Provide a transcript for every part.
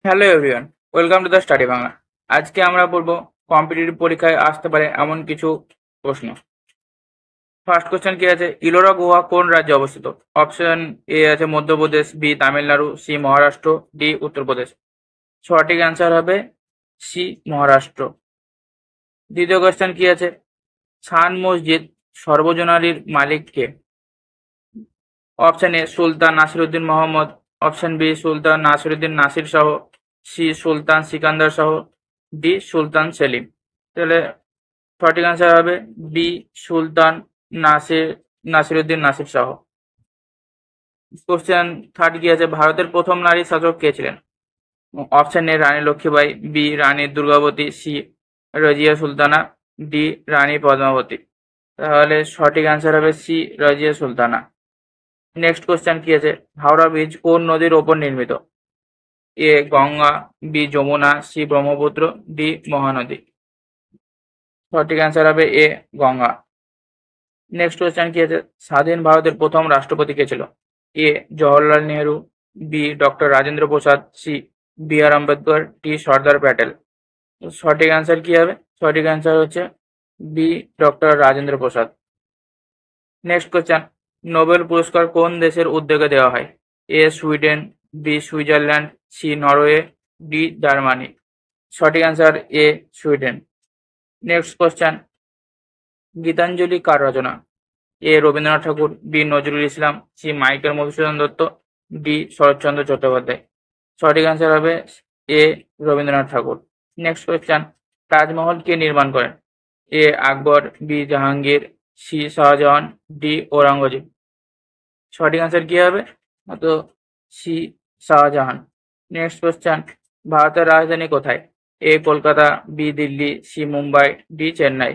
Hello everyone, welcome to the study Bangla. আজকে আমরা বলবো কম্পিটিটিভ পরীক্ষায় আসতে পারে এমন কিছু প্রশ্ন। ফার্স্ট কোশ্চেন কি আছে, ইলোরা গুহা কোন রাজ্যে অবস্থিত? অপশন এ আছে Madhya Pradesh, B Tamil Nadu, C Maharashtra, D Uttar Pradesh. সঠিক অ্যান্সার হবে সি মহারাষ্ট্র। দ্বিতীয় কোশ্চেন কি আছে, শান মসজিদ সর্বজনারির মালিক কে? Option A Sultan Nasiruddin Mohammad, option B Sultan Nasiruddin Nasir Shah, C Sultan Sikandar Shah, D Sultan Selim. তাহলে সঠিক আনসার হবে B Sultan Nasiruddin Nasir Shah. Question third কি আছে, ভারতের প্রথম নারী শাসক কে ছিলেন? Option A Rani Lakshmibai, B Rani Durgavati, C Razia Sultana, D Rani Padmavati. তাহলে সঠিক আনসার হবে C Razia Sultana. Next question কি আছে, হাওড়া ব্রিজ কোন নদীর ওপর নির্মিত? A Ganga, B Yamuna, C Brahmaputra, D Mahanadi. সঠিক অ্যান্সার হবে এ গঙ্গা। নেক্সট কোশ্চেন কি আছে, স্বাধীন ভারতের প্রথম রাষ্ট্রপতি কে ছিল? A Jawaharlal Nehru, B doctor Rajendra Prasad, C B R Ambedkar, D Sardar Patel. সঠিক অ্যান্সার কি হবে? সঠিক অ্যান্সার হচ্ছে B doctor Rajendra Prasad. Next question, Nobel পুরস্কার কোন দেশের উদ্যোগে দেওয়া হয়? A Sweden, B Switzerland, C Norway, D Germany. সঠিক answer A Sweden. Next question, Gitanjali কার রচনা? A Rabindranath Thakur, B Nazrul Islam, C Michael Madhusudan Dutt, D Saratchandra Chattopadhyay. সঠিক অ্যান্সার হবে A Rabindranath Thakur. Next question, Taj Mahal কে নির্মাণ করেন? A Akbar, B Jahangir, C Shah Jahan, D Aurangzeb. সঠিক অ্যান্সার কি হবে? তো সি শাহজাহান। নেক্সট কোয়েশ্চেন, ভারতের রাজধানী কোথায়? A Kolkata, B Delhi, C Mumbai, D Chennai.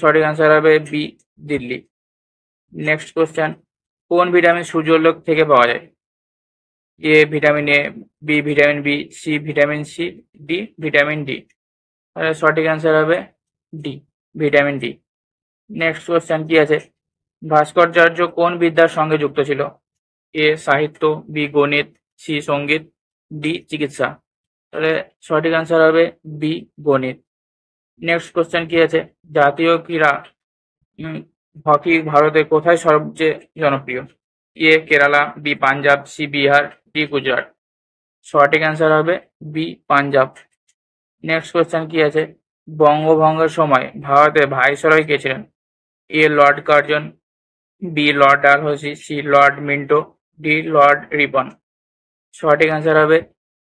সঠিক অ্যান্সার হবে বি দিল্লি। নেক্সট কোশ্চেন, কোন ভিটামিন সূর্যালোক থেকে পাওয়া যায়? A vitamin A, B vitamin B, C vitamin C, D vitamin D. তাহলে সঠিক অ্যান্সার হবে D vitamin D. Next question কি আছে, ভাস্কর্যার্য কোন বিদ্যার সঙ্গে যুক্ত ছিল? এ সাহিত্য, বি গণিত, সি সঙ্গীত, ডি চিকিৎসা। তাহলে সঠিক অ্যান্সার হবে বি গণিত। নেক্সট কোশ্চেন কি আছে, জাতীয় ক্রীড়া হকি ভারতে কোথায় সবচেয়ে জনপ্রিয়? A Kerala, B Punjab, C Bihar, D Gujarat. সঠিক অ্যান্সার হবে বি পাঞ্জাব। নেক্সট কোশ্চেন কি আছে, বঙ্গভঙ্গের সময় ভারতে ভাইসরয় কে ছিলেন? A lord Curzon, B lord Dalhousie, C lord Minto, D lord Ripon. সঠিক অ্যান্সার হবে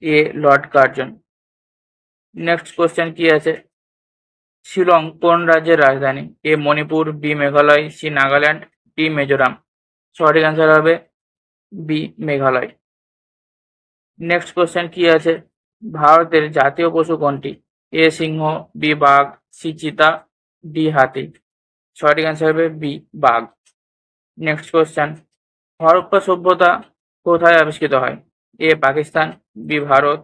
A lord Curzon. Next question কি আছে, শিলং কোন রাজ্যের রাজধানী? A Manipur, B Meghalaya, C Nagaland, D Mizoram. সঠিক অ্যান্সার হবে বি মেঘালয়। নেক্সট কোশ্চেন কি আছে, ভারতের জাতীয় পশু কোনটি? এ সিংহ, বি বাঘ, সি চিতা, ডি হাতি। সঠিক অ্যান্সার হবে বি বাঘ। নেক্সট কোশ্চেন, হরপ্পা সভ্যতা কোথায় আবিষ্কৃত হয়? A Pakistan, B Bharat,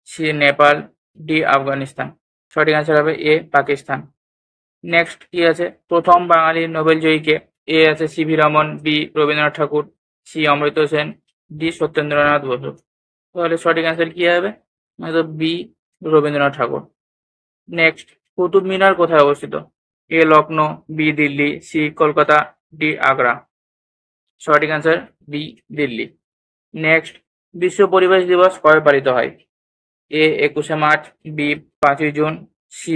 C Nepal, D Afghanistan. সঠিক অ্যান্সার হবে এ পাকিস্তান। নেক্সট কি আছে, প্রথম বাঙালি নোবেল জয়ীকে? এ আছে C V Raman, B Rabindranath Thakur, C Amrit Sen, D Satyendranath Basu. তাহলে সঠিক অ্যান্সার কি হবে? বি রবীন্দ্রনাথ ঠাকুর। নেক্সট, কুতুব মিনার কোথায় অবস্থিত? A Lucknow, B Delhi, C Kolkata, D Agra. সঠিক অ্যান্সার বি দিল্লি। নেক্সট, বিশ্ব পরিবেশ দিবস কবে পালিত হয়? এ 21শে মার্চ, বি 5ই জুন, সি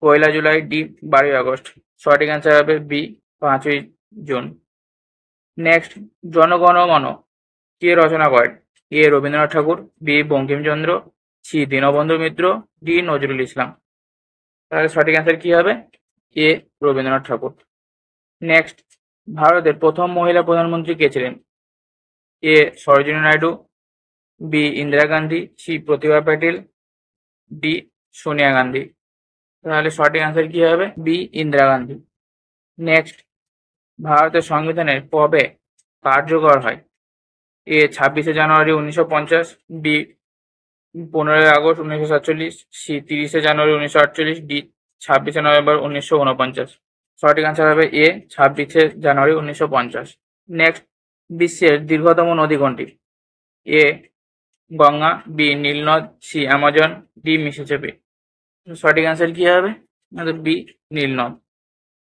1 জুলাই, ডি 12ই আগস্ট। সঠিক অ্যান্সার হবে বি 5ই জুন। নেক্সট, জনগণমন কে রচনা করেন? A Rabindranath Thakur, B Bankimchandra, C Dinabandhu Mitra, D Nazrul Islam. তাহলে সঠিক অ্যান্সার কি হবে? এ রবীন্দ্রনাথ ঠাকুর। নেক্সট, ভারতের প্রথম মহিলা প্রধানমন্ত্রী কে ছিলেন? এ সরোজিনী নাইডু, বি ইন্দিরা গান্ধী, সি প্রতিভা পাটিল, ডি সোনিয়া গান্ধী। তাহলে সঠিক অ্যান্সার কি হবে? বি ইন্দিরা গান্ধী। নেক্সট, ভারতের সংবিধানের কবে কার্যকর হয়? এ 26শে জানুয়ারি 1950, বি 15ই আগস্ট 1947, সি 30শে জানুয়ারি 1948, ডি 26শে নভেম্বর 1949। সঠিক অ্যান্সার হবে এ 26শে জানুয়ারি 1950। নেক্সট, বিশ্বের দীর্ঘতম নদী কোনটি? এ গঙ্গা, বি নীলনদ, সি অ্যামাজন, ডি মিসিসিপি। সঠিক অ্যান্সার কি হবে? বি নীলনদ।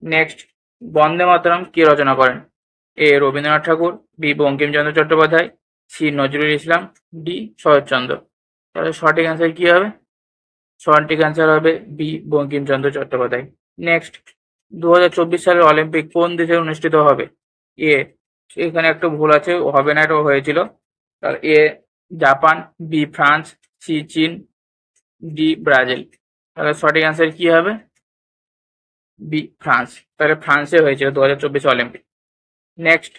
নেক্সট, বন্দে মাতরম কে রচনা করেন? A Rabindranath Thakur, B Bankimchandra Chattopadhyay, C Nazrul Islam, D Saratchandra. তাহলে সঠিক অ্যান্সার কি হবে? সঠিক অ্যান্সার হবে বি বঙ্কিমচন্দ্র চট্টোপাধ্যায়। নেক্সট, 2024 সালের অলিম্পিক কোন দেশে অনুষ্ঠিত হবে? এ, এখানে একটু ভুল আছে, হবে না, এটা হয়েছিল। তাহলে A Japan, B France, C চীন, ডি ব্রাজিল। তাহলে সঠিক অ্যান্সার কি হবে? B France. তাহলে ফ্রান্সে হয়েছিল 2024 অলিম্পিক। নেক্সট,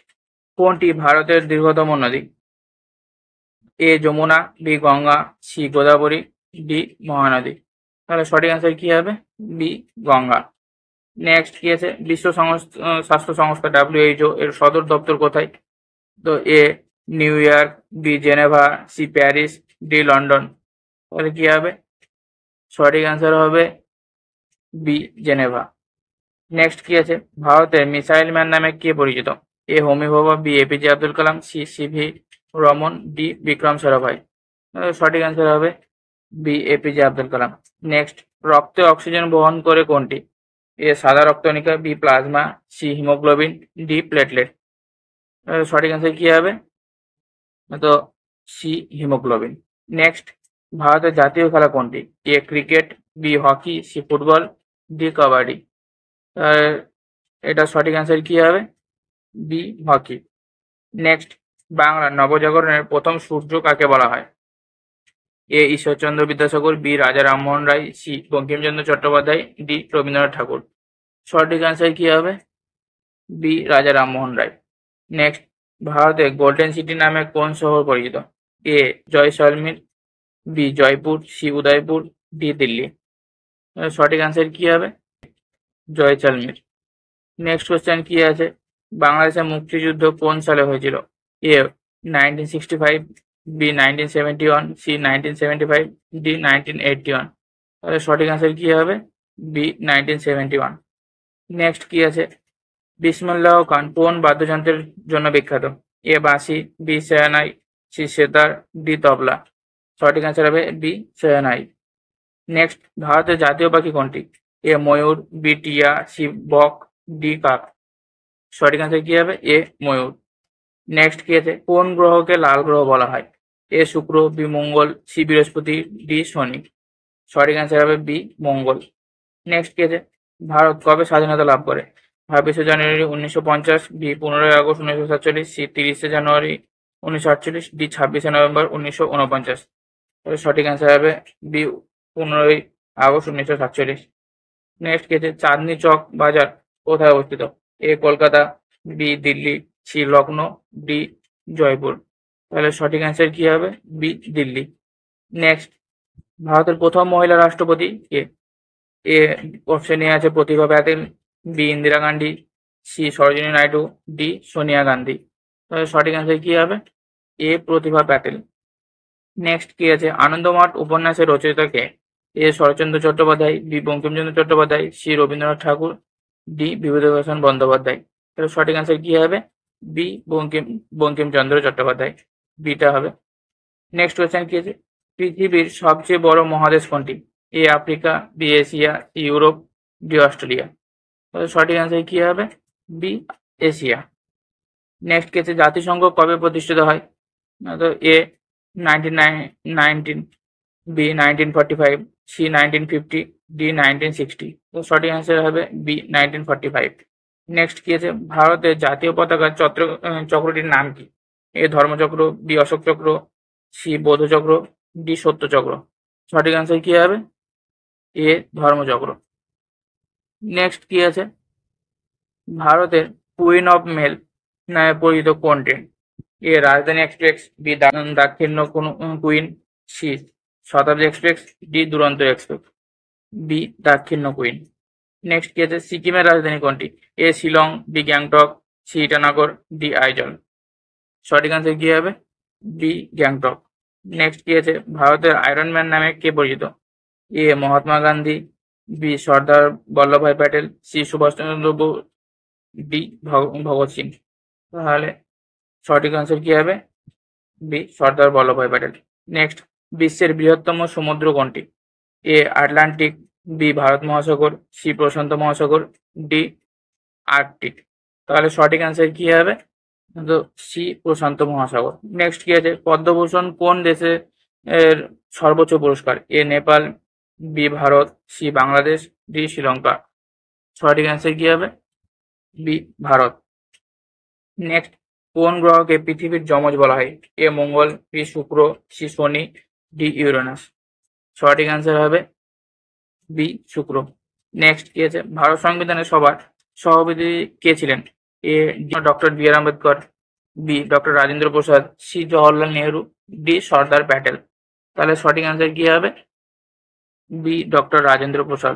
কোনটি ভারতের দীর্ঘতম নদী? A Yamuna, B Ganga, C Godavari, D Mahanadi. তাহলে সঠিক অ্যান্সার কি হবে? বি গঙ্গা। নেক্সট কি আছে? বিশ্ব স্বাস্থ্য সংস্থা WHO এর সদর দপ্তর কোথায়? তো A New York, B Geneva, C Paris, D London. তাহলে কি হবে? সঠিক অ্যান্সার হবে বি জেনেভা। নেক্সট কি আছে? ভারতের মিসাইল ম্যান নামে কে পরিচিত? A Homi Bhabha, B APJ Abdul Kalam, C CV Raman, D Vikram Sarabhai. সঠিক অ্যান্সার হবে B APJ Abdul Kalam. Next, রক্তে অক্সিজেন বহন করে কোনটি? এ সাদা রক্তকণিকা, B plasma, C haemoglobin, D platelet. সঠিক অ্যান্সার কি হবে? তো সি হিমোগ্লোবিন। নেক্সট, ভারতের জাতীয় খেলা কোনটি? A cricket, B hockey, C football, D kabaddi. এটা সঠিক অ্যান্সার কি হবে? B hockey. নেক্সট, বাংলা নবজাগরণের প্রথম সূর্য কাকে বলা হয়? এ Ishwarchandra Vidyasagar, B Raja Rammohan Roy, C Bankimchandra Chattopadhyay, D Rabindranath Thakur. সঠিক অ্যান্সার কি হবে? বি রাজা রামমোহন রায়। নেক্সট, ভারতে গোল্ডেন সিটি নামে কোন শহর পরিচিত? A Jaisalmer, B Jaipur, C Udaipur, D Delhi. সঠিক অ্যান্সার কি হবে? জয়সলমীর। নেক্সট কোয়েশ্চেন কি আছে? বাংলাদেশের মুক্তিযুদ্ধ কোন সালে হয়েছিল? এ 1965, বি 1971, সি 1975, ডি 1981। তাহলে সঠিক অ্যান্সার কি হবে? বি 1971। নেক্সট কি আছে? বিসমিল্লাহ খান কোন বাদ্যযন্ত্রের জন্য বিখ্যাত? এ বাঁশি, বি সেহনাই, সি সেতার, ডি তবলা। সঠিক অ্যান্সার হবে বি সেহনাই। নেক্সট, ভারতের জাতীয় পাখি কোনটি? এ ময়ূর, বি টিয়া, সি বক, ডি কাক। সঠিক অ্যান্সার কি হবে? এ ময়ূর। নেক্সট কি আছে? কোন গ্রহকে লাল গ্রহ বলা হয়? এ শুক্র, বি মঙ্গল, সি বৃহস্পতি, ডি শনি। সঠিক অ্যান্সার হবে বি মঙ্গল। নেক্সট কি আছে? ভারত কবে স্বাধীনতা লাভ করে? 26শে জানুয়ারি 1950, বি 15ই আগস্ট 1947, সি 30শে জানুয়ারি 1948, ডি 26শে নভেম্বর 1949। সঠিক অ্যান্সার হবে বি 15ই আগস্ট 1947। নেক্সট কি আছে? চাঁদনি চক বাজার কোথায় অবস্থিত? A Kolkata, B Delhi, C Lucknow, D Jaipur. তাহলে সঠিক অ্যান্সার কি হবে? বি দিল্লি। নেক্সট, ভারতের প্রথম মহিলা রাষ্ট্রপতি কে? এ অপশনে আছে Pratibha Patel, B Indira Gandhi, C Sarojini Naidu, D Sonia Gandhi. তাহলে সঠিক অ্যান্সার কি হবে? এ প্রতিভা প্যাটেল। নেক্সট কি আছে? আনন্দমঠ উপন্যাসের রচয়িতা কে? A Saratchandra Chattopadhyay, B Bankimchandra Chattopadhyay, C Rabindranath Tagore, D Bibhutibhushan Bandyopadhyay. তাহলে সঠিক অ্যান্সার কি হবে? বি বঙ্কিমচন্দ্র চট্টোপাধ্যায়। বিটা হবে। নেক্সট কোয়েশ্চেন কি আছে? পৃথিবীর সবচেয়ে বড় মহাদেশ কোনটি? A Africa, B Asia, C Europe, D Australia. তাহলে সঠিক অ্যান্সার কি হবে? B Asia. নেক্সট কি আছে? জাতিসংঘ কবে প্রতিষ্ঠিত হয়? তো এ 1919, বি 1945, সি 1950, ডি 1960। তো সঠিক অ্যান্সার হবে বি 1945। নেক্সট কি আছে? ভারতের জাতীয় পতাকার চক্রটির নাম কি? এ ধর্মচক্র, বি অশোক চক্র, সি বৌদ্ধ চক্র, ডি সত্য চক্র। সঠিক অ্যান্সার কি হবে? এ ধর্মচক্র। নেক্সট কি আছে? ভারতের কুইন অফ মেল নামে পরিচিত কোন train? A Rajdhani express, B দাক্ষিণ্য queen, C Shatabdi express, D Duronto express. B দাক্ষিণ্য কুইন। নেক্সট কি আছে? সিকিমের রাজধানী কোনটি? A Shillong, B Gangtok, C Itanagar, D Aizawl. সঠিক অ্যান্সার কি হবে? বি গ্যাংটক। নেক্সট কি আছে? ভারতের আয়রন ম্যান নামে কে পরিচিত? এ Mahatma Gandhi, B Sardar Vallabhbhai Patel, C Subhash Chandra Bose, D Bhagat Singh. তাহলে সঠিক অ্যান্সার কি হবে? বি সর্দার বল্লভভাই প্যাটেল। নেক্সট, বিশ্বের বৃহত্তম সমুদ্র কোনটি? এ আটলান্টিক, বি ভারত মহাসাগর, সি প্রশান্ত মহাসাগর, ডি আর্কটিক। তাহলে সঠিক অ্যান্সার কি হবে? তো সি প্রশান্ত মহাসাগর। নেক্সট কি আছে? পদ্মভূষণ কোন দেশে এর সর্বোচ্চ পুরস্কার? A Nepal, B Bharat, C Bangladesh, D Sri Lanka. সঠিক অ্যান্সার কি হবে? বি ভারত। নেক্সট, কোন গ্রহকে পৃথিবীর যমজ বলা হয়? A Mangal, B Shukra, C Shani, D Uranus. সঠিক অ্যান্সার হবে বি শুক্র। নেক্সট কি আছে? ভারত সংবিধানের সভার সভাপতি কে ছিলেন? A doctor B R Ambedkar, B doctor Rajendra Prasad, C Jawaharlal Nehru, D Sardar Patel. তাহলে সঠিক অ্যান্সার কি হবে? বি ডক্টর রাজেন্দ্র প্রসাদ।